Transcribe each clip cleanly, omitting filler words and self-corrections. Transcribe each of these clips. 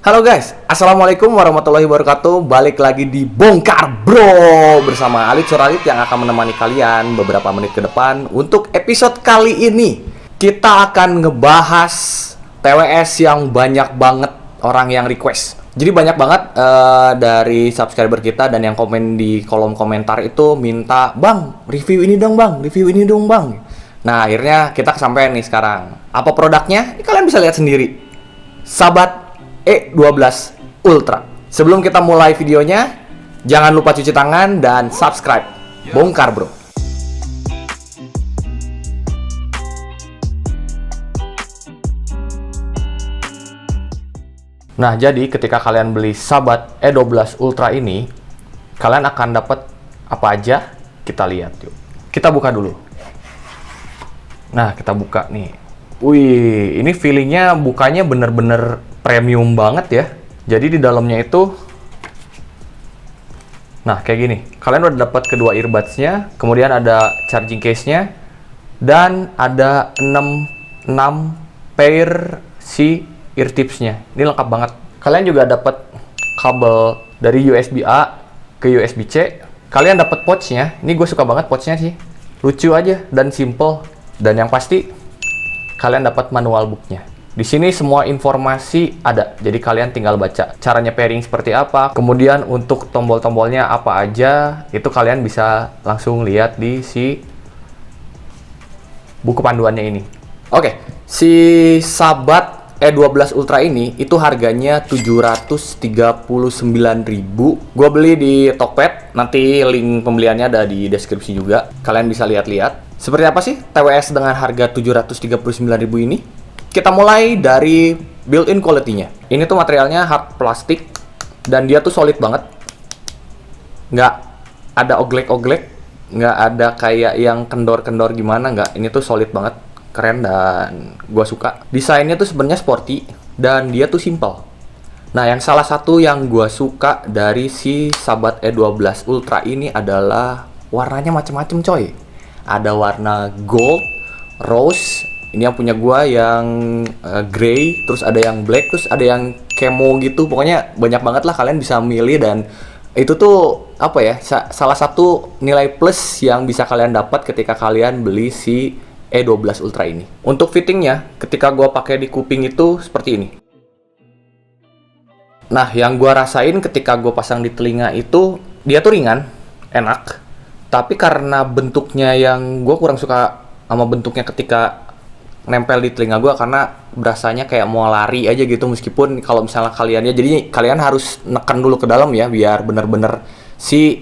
Halo guys, Assalamualaikum warahmatullahi wabarakatuh. Balik lagi di Bongkar Bro bersama Alit Suralit yang akan menemani kalian beberapa menit ke depan. Untuk episode kali ini kita akan ngebahas TWS yang banyak banget orang yang request. Jadi banyak banget dari subscriber kita dan yang komen di kolom komentar itu minta, "Bang, review ini dong bang, review ini dong bang." Nah akhirnya kita kesampaian nih sekarang. Apa produknya? Ini kalian bisa lihat sendiri. Sahabat E12 Ultra. Sebelum kita mulai videonya, jangan lupa cuci tangan dan subscribe. Bongkar Bro. Nah, jadi ketika kalian beli Sahabat E12 Ultra ini, kalian akan dapat apa aja? Kita lihat yuk. Kita buka dulu. Nah, kita buka nih. Wih, ini feelingnya bukanya bener-bener premium banget ya. Jadi di dalamnya itu, nah kayak gini. Kalian udah dapat kedua earbuds-nya, kemudian ada charging case-nya, dan ada 6 pair si ear tips-nya. Ini lengkap banget. Kalian juga dapat kabel dari USB A ke USB C. Kalian dapat pouch-nya. Ini gue suka banget pouch-nya sih. Lucu aja dan simple. Dan yang pasti kalian dapat manual book-nya. Di sini semua informasi ada, jadi kalian tinggal baca caranya pairing seperti apa, kemudian untuk tombol-tombolnya apa aja, itu kalian bisa langsung lihat di si buku panduannya ini. Oke, si Sahabat E12 Ultra ini itu harganya 739.000. Gue beli di Tokped, nanti link pembeliannya ada di deskripsi juga. Kalian bisa lihat-lihat. Seperti apa sih TWS dengan harga 739.000 ini? Kita mulai dari built-in quality-nya. Ini tuh materialnya hard plastik dan dia tuh solid banget. Nggak ada oglek-oglek, nggak ada kayak yang kendor-kendor gimana, nggak. Ini tuh solid banget, keren dan gua suka. Desainnya tuh sebenarnya sporty dan dia tuh simple. Nah, yang salah satu yang gua suka dari si Sahabat E12 Ultra ini adalah warnanya macam-macam coy. Ada warna gold, rose, ini yang punya gua yang grey, terus ada yang black, terus ada yang camo gitu. Pokoknya banyak banget lah, kalian bisa milih dan itu tuh apa ya? Salah satu nilai plus yang bisa kalian dapat ketika kalian beli si E12 Ultra ini. Untuk fittingnya, ketika gua pakai di kuping itu seperti ini. Nah, yang gua rasain ketika gua pasang di telinga itu dia tuh ringan, enak. Tapi karena bentuknya yang gue kurang suka sama bentuknya ketika nempel di telinga gue, karena berasanya kayak mau lari aja gitu. Meskipun kalau misalnya jadi kalian harus neken dulu ke dalam ya, biar bener-bener si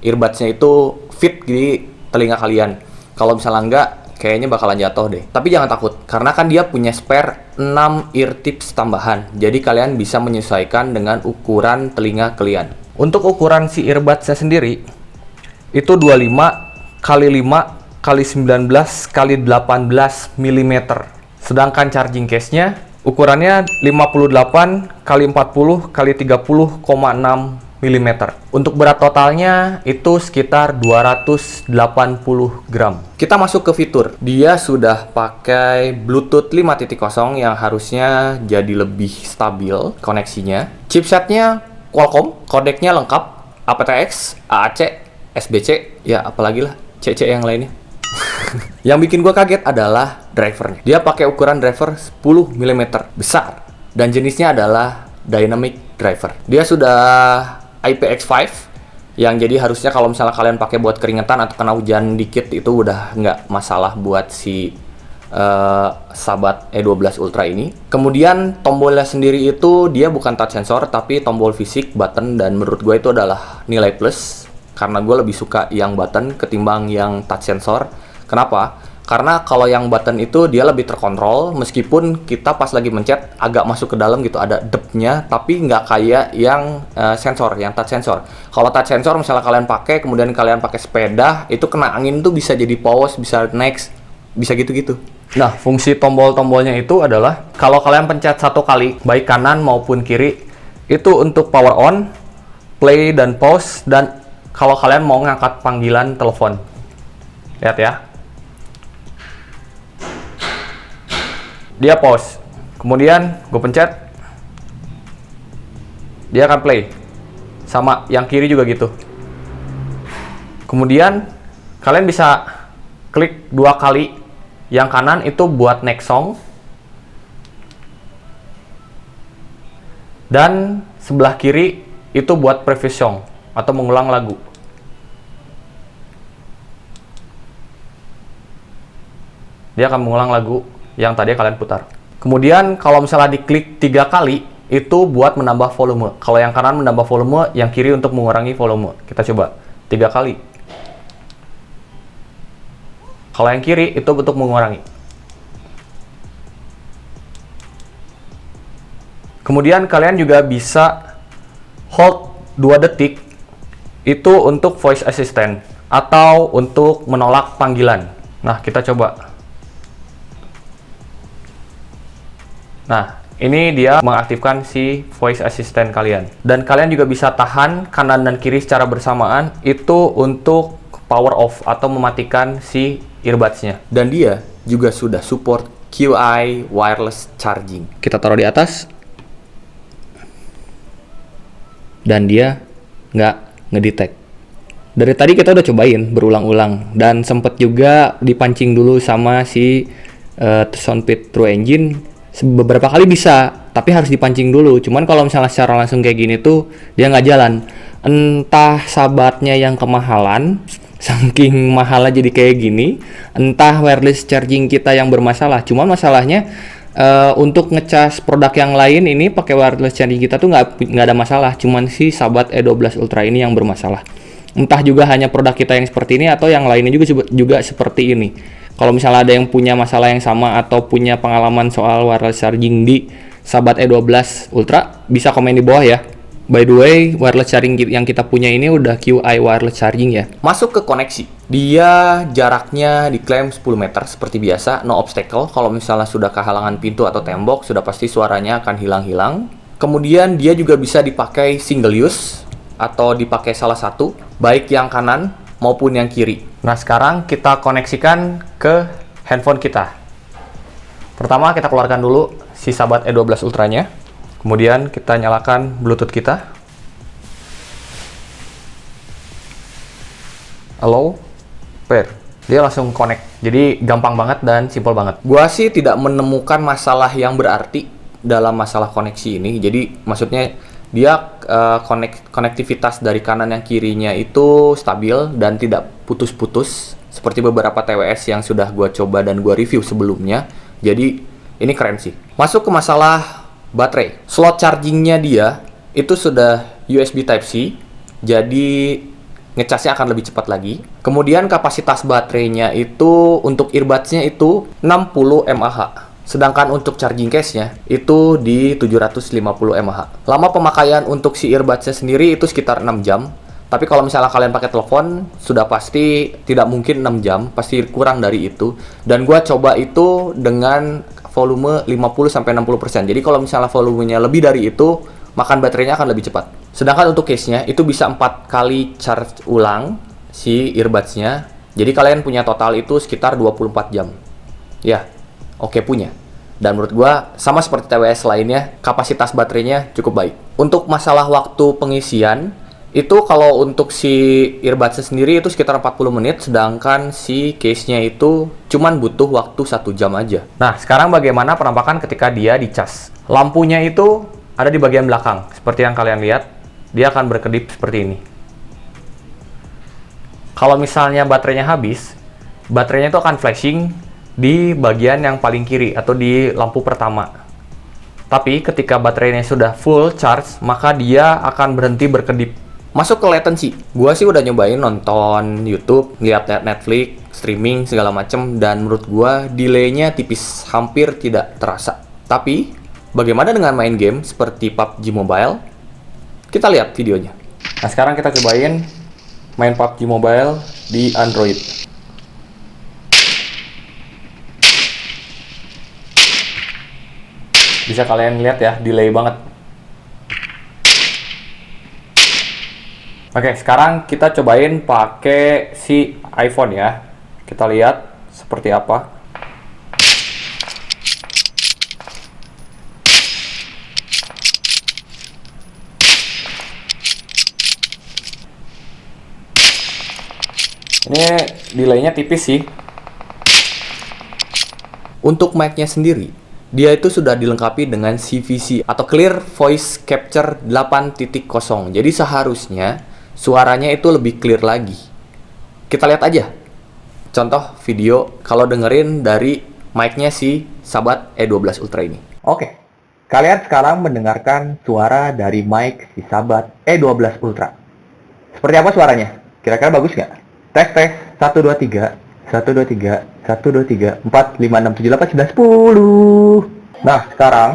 earbuds-nya itu fit di telinga kalian. Kalau misalnya enggak, kayaknya bakalan jatuh deh. Tapi jangan takut, karena kan dia punya spare 6 ear tips tambahan. Jadi kalian bisa menyesuaikan dengan ukuran telinga kalian. Untuk ukuran si earbuds-nya sendiri itu 25 kali 5 kali 19 kali 18 mm. Sedangkan charging case-nya ukurannya 58 kali 40 kali 30,6 mm. Untuk berat totalnya itu sekitar 280 gram. Kita masuk ke fitur. Dia sudah pakai Bluetooth 5.0 yang harusnya jadi lebih stabil koneksinya. Chipsetnya Qualcomm, kodeknya lengkap, aptX, AAC, SBC, ya apalagi lah CC yang lainnya. Yang bikin gue kaget adalah drivernya. Dia pakai ukuran driver 10 mm besar dan jenisnya adalah dynamic driver. Dia sudah IPX5 yang jadi harusnya kalau misalnya kalian pakai buat keringetan atau kena hujan dikit itu udah nggak masalah buat si Sahabat E12 Ultra ini. Kemudian tombolnya sendiri itu dia bukan touch sensor tapi tombol fisik button, dan menurut gue itu adalah nilai plus. Karena gue lebih suka yang button ketimbang yang touch sensor. Kenapa? Karena kalau yang button itu dia lebih terkontrol, meskipun kita pas lagi mencet agak masuk ke dalam gitu, ada depth-nya, tapi nggak kayak yang sensor, yang touch sensor. Kalau touch sensor misalnya kalian pakai, kemudian kalian pakai sepeda, itu kena angin tuh bisa jadi pause, bisa next, bisa gitu-gitu. Nah, fungsi tombol-tombolnya itu adalah kalau kalian pencet satu kali, baik kanan maupun kiri, itu untuk power on, play dan pause, dan kalau kalian mau ngangkat panggilan telepon. Lihat ya. Dia pause. Kemudian gue pencet. dia akan play. Sama yang kiri juga gitu. Kemudian kalian bisa klik 2 kali. Yang kanan itu buat next song. Dan sebelah kiri itu buat previous song atau mengulang lagu. Dia akan mengulang lagu yang tadi kalian putar. Kemudian kalau misalnya diklik 3 kali, itu buat menambah volume. Kalau yang kanan menambah volume, yang kiri untuk mengurangi volume. Kita coba 3 kali. Kalau yang kiri itu untuk mengurangi. Kemudian kalian juga bisa hold 2 detik itu untuk voice assistant atau untuk menolak panggilan. Nah, kita coba. Nah, ini dia mengaktifkan si voice assistant kalian. Dan kalian juga bisa tahan kanan dan kiri secara bersamaan itu untuk power off atau mematikan si earbuds-nya. Dan dia juga sudah support QI wireless charging. Kita taruh di atas. Dan dia nggak ngedetect. Dari tadi kita udah cobain berulang-ulang. Dan sempet juga dipancing dulu sama si Soundpad True Engine. Beberapa kali bisa, tapi harus dipancing dulu. Cuman kalau misalnya secara langsung kayak gini tuh dia nggak jalan. Entah sahabatnya yang kemahalan, saking mahalnya jadi kayak gini, entah wireless charging kita yang bermasalah. Cuman masalahnya untuk ngecas produk yang lain ini pakai wireless charging kita tuh nggak ada masalah. Cuman si sahabat E12 Ultra ini yang bermasalah. Entah juga hanya produk kita yang seperti ini atau yang lainnya juga seperti ini. Kalau misalnya ada yang punya masalah yang sama atau punya pengalaman soal wireless charging di sahabat E12 Ultra, bisa komen di bawah ya. By the way, wireless charging yang kita punya ini udah QI wireless charging ya. Masuk ke koneksi. Dia jaraknya diklaim 10 meter seperti biasa, no obstacle. Kalau misalnya sudah kehalangan pintu atau tembok, sudah pasti suaranya akan hilang-hilang. Kemudian dia juga bisa dipakai single use atau dipakai salah satu, baik yang kanan maupun yang kiri. Nah, sekarang kita koneksikan ke handphone kita. Pertama, kita keluarkan dulu si sahabat E12 Ultranya. Kemudian kita nyalakan Bluetooth kita. Halo, pair. Dia langsung connect. Jadi gampang banget dan simple banget. Gua sih tidak menemukan masalah yang berarti dalam masalah koneksi ini. Jadi maksudnya dia konektivitas dari kanan yang kirinya itu stabil dan tidak putus-putus seperti beberapa TWS yang sudah gua coba dan gua review sebelumnya. Jadi ini keren sih. Masuk ke masalah baterai. Slot chargingnya dia itu sudah USB Type-C, jadi ngecasnya akan lebih cepat lagi. Kemudian kapasitas baterainya itu untuk earbuds-nya itu 60 mAh. Sedangkan untuk charging case-nya itu di 750 mAh. Lama pemakaian untuk si earbuds-nya sendiri itu sekitar 6 jam. Tapi kalau misalnya kalian pakai telepon, sudah pasti tidak mungkin 6 jam, pasti kurang dari itu. Dan gua coba itu dengan volume 50-60%. Jadi kalau misalnya volumenya lebih dari itu, makan baterainya akan lebih cepat. Sedangkan untuk case-nya itu bisa 4 kali charge ulang si earbuds-nya. Jadi kalian punya total itu sekitar 24 jam. Ya, oke punya. Dan menurut gua sama seperti TWS lainnya, kapasitas baterainya cukup baik. Untuk masalah waktu pengisian, itu kalau untuk si earbuds sendiri itu sekitar 40 menit, sedangkan si case-nya itu cuman butuh waktu 1 jam aja. Nah, sekarang bagaimana penampakan ketika dia dicas? Lampunya itu ada di bagian belakang. Seperti yang kalian lihat, dia akan berkedip seperti ini. Kalau misalnya baterainya habis, baterainya itu akan flashing di bagian yang paling kiri atau di lampu pertama. Tapi ketika baterainya sudah full charge, maka dia akan berhenti berkedip. Masuk ke latency. Gua sih udah nyobain nonton YouTube, lihat Netflix, streaming segala macem, dan menurut gua delay-nya tipis, hampir tidak terasa. Tapi bagaimana dengan main game seperti PUBG Mobile? Kita lihat videonya. Nah, sekarang kita cobain main PUBG Mobile di Android. Bisa kalian lihat ya, delay banget. Oke, sekarang kita cobain pakai si iPhone ya. Kita lihat seperti apa. Ini delaynya tipis sih. Untuk mic-nya sendiri, dia itu sudah dilengkapi dengan CVC atau Clear Voice Capture 8.0. Jadi seharusnya suaranya itu lebih clear lagi. Kita lihat aja contoh video kalau dengerin dari mic-nya si Sabat E12 Ultra ini. Oke, kalian sekarang mendengarkan suara dari mic si Sabat E12 Ultra. Seperti apa suaranya? Kira-kira bagus nggak? Tes, 1, 2, 3. 1, 2, 3, 1, 2, 3, 4, 5, 6, 7, 8, 9, 10. Nah, sekarang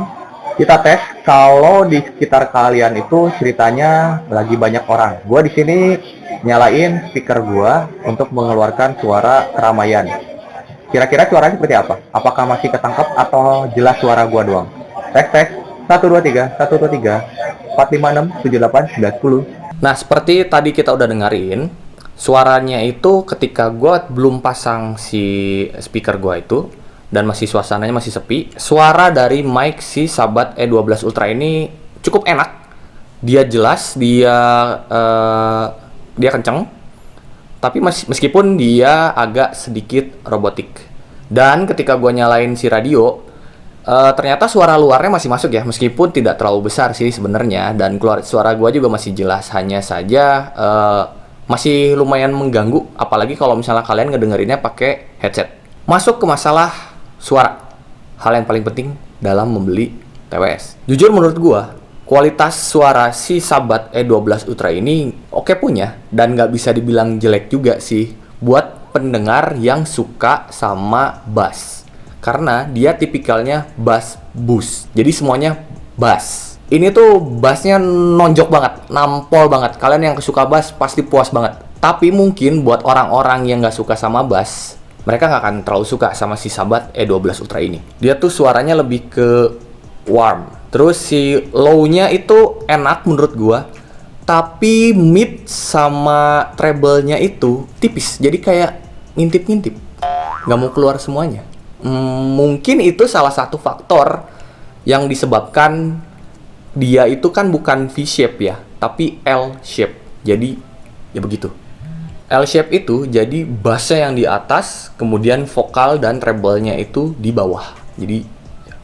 kita tes kalau di sekitar kalian itu ceritanya lagi banyak orang. Gua di sini nyalain speaker gua untuk mengeluarkan suara keramaian. Kira-kira suaranya seperti apa? Apakah masih ketangkep atau jelas suara gua doang? Tes, 1, 2, 3, 1, 2, 3, 4, 5, 6, 7, 8, 9, 10. Nah, seperti tadi kita udah dengerin, suaranya itu ketika gue belum pasang si speaker gue itu dan masih suasananya masih sepi, suara dari mic si Sabat E12 Ultra ini cukup enak. Dia jelas, dia kenceng, tapi meskipun dia agak sedikit robotik. Dan ketika gue nyalain si radio, ternyata suara luarnya masih masuk ya, meskipun tidak terlalu besar sih sebenarnya, dan keluar suara gue juga masih jelas. Hanya saja masih lumayan mengganggu, apalagi kalau misalnya kalian ngedengerinnya pakai headset. Masuk ke masalah suara, hal yang paling penting dalam membeli TWS. Jujur menurut gua, kualitas suara si Sabat E12 Ultra ini oke punya, dan nggak bisa dibilang jelek juga sih buat pendengar yang suka sama bass. Karena dia tipikalnya bass boost, jadi semuanya bass. Ini tuh bassnya nonjok banget, nampol banget. Kalian yang suka bass pasti puas banget. Tapi mungkin buat orang-orang yang nggak suka sama bass, mereka nggak akan terlalu suka sama si Sabat E12 Ultra ini. Dia tuh suaranya lebih ke warm. Terus si low-nya itu enak menurut gua. Tapi mid sama treble-nya itu tipis. Jadi kayak ngintip-ngintip. Nggak mau keluar semuanya. Mungkin itu salah satu faktor yang disebabkan dia itu kan bukan V-shape ya, tapi L-shape. Jadi, ya begitu. L-shape itu jadi bassnya yang di atas, kemudian vokal dan treble-nya itu di bawah. Jadi, ya,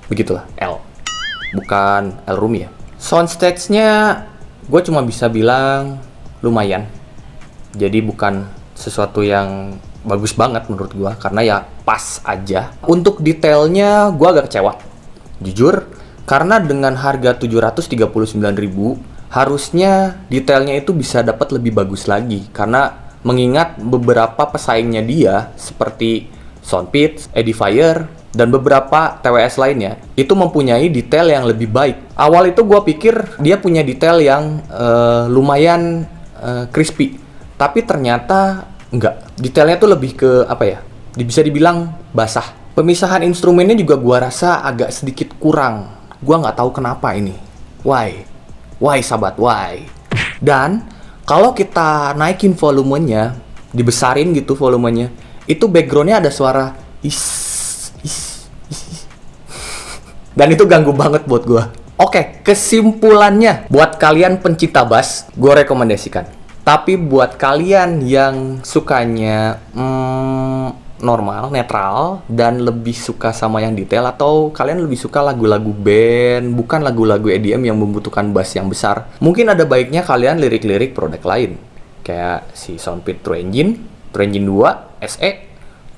begitulah, L. Bukan L room ya. Soundstage-nya, gue cuma bisa bilang lumayan. Jadi, bukan sesuatu yang bagus banget menurut gue, karena ya pas aja. Untuk detailnya, gue agak kecewa. Jujur, karena dengan harga 739.000, harusnya detailnya itu bisa dapat lebih bagus lagi. Karena mengingat beberapa pesaingnya dia seperti Soundpit, Edifier, dan beberapa TWS lainnya itu mempunyai detail yang lebih baik. Awal itu gue pikir dia punya detail yang lumayan crispy, tapi ternyata enggak. Detailnya tuh lebih ke apa ya? Bisa dibilang basah. Pemisahan instrumennya juga gue rasa agak sedikit kurang. Gua nggak tahu kenapa ini. Why Sabat, why? Dan kalau kita naikin volumenya, dibesarin gitu volumenya, itu backgroundnya ada suara is. Dan itu ganggu banget buat gua. Oke, kesimpulannya buat kalian pencinta bass, gua rekomendasikan. Tapi buat kalian yang sukanya normal, netral, dan lebih suka sama yang detail, atau kalian lebih suka lagu-lagu band, bukan lagu-lagu EDM yang membutuhkan bass yang besar, mungkin ada baiknya kalian lirik-lirik produk lain, kayak si Soundpit True Engine 2, SE,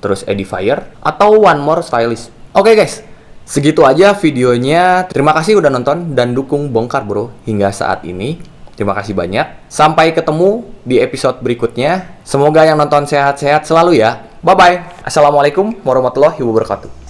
terus Edifier, atau One More Stylist. Oke guys, segitu aja videonya. Terima kasih udah nonton dan dukung Bongkar Bro hingga saat ini. Terima kasih banyak. Sampai ketemu di episode berikutnya. Semoga yang nonton sehat-sehat selalu ya. Bye-bye. Assalamualaikum warahmatullahi wabarakatuh.